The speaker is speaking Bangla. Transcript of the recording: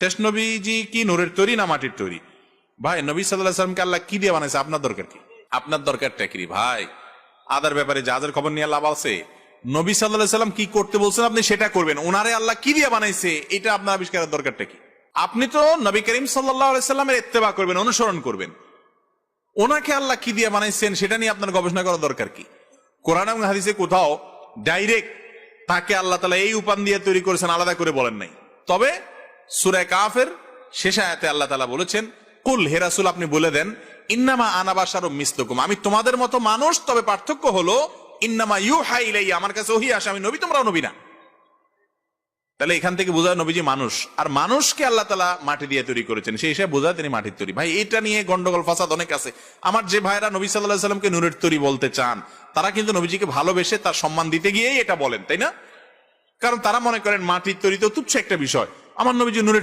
শেষ নবীজি কি নূরের তৈরি না মাটির তৈরি? ভাই নবী সাল্লাল্লাহু আলাইহি ওয়াসাল্লামকে আল্লাহ কি দিয়ে বানাইছে? আপনার দরকার কি? আপনার দরকারটা কি ভাই? আদার ব্যাপারে জাহাজের খবর নিয়ে লাভ আছে? নবী সাল্লাল্লাহু আলাইহি ওয়াসাল্লাম কি করতে বলছেন আপনি সেটা করবেন। ওনারে আল্লাহ কি দিয়ে বানাইছে এটা আপনার আবিষ্কারের দরকারটা কি? আপনি তো নবী করিম সাল্লাল্লাহু আলাইহি ওয়াসাল্লামের ইত্তেবা করবেন, অনুসরণ করবেন। ওনাকে আল্লাহ কি দিয়ে বানাইছেন সেটা নিয়ে আপনার গবেষণা করার দরকার কি? কোরআন এবং হাদিসে কোথাও ডাইরেক্ট তাকে আল্লাহ তাআলা এই উপাদান দিয়ে তৈরি করেছেন আলাদা করে বলেন নাই। তবে সূরা কাফের শেষ আয়াতে আল্লাহ তাআলা বলেছেন, কুল হে রাসূল আপনি বলে দেন, ইন্নামা আনা বাশারুম মিসলুকুম, আমি তোমাদের মতো মানুষ, তবে পার্থক্য হলো ইন্নামা ইউহা ইলাইয়া, আমার কাছে ওহী আসে, আমি নবী তোমরাও নবী না। তাহলে এখান থেকে বোঝা নবীজি মানুষ, আর মানুষকে আল্লাহ তাআলা মাটি দিয়ে তৈরি করেছেন, সেই হিসাবে বোঝা তিনি মাটির তৈরি। ভাই এটা নিয়ে গন্ডগোল ফাসাদ অনেক আছে। আমার যে ভাইরা নবী সাল্লাল্লাহু আলাইহি ওয়াসাল্লামকে নূরের তৈরি বলতে চান, তারা কিন্তু নবীজিকে ভালোবেসে তার সম্মান দিতে গিয়েই এটা বলেন, তাই না? কারণ তারা মনে করেন মাটির তৈরি তো তুচ্ছ একটা বিষয়, আমার নবীজি নূরের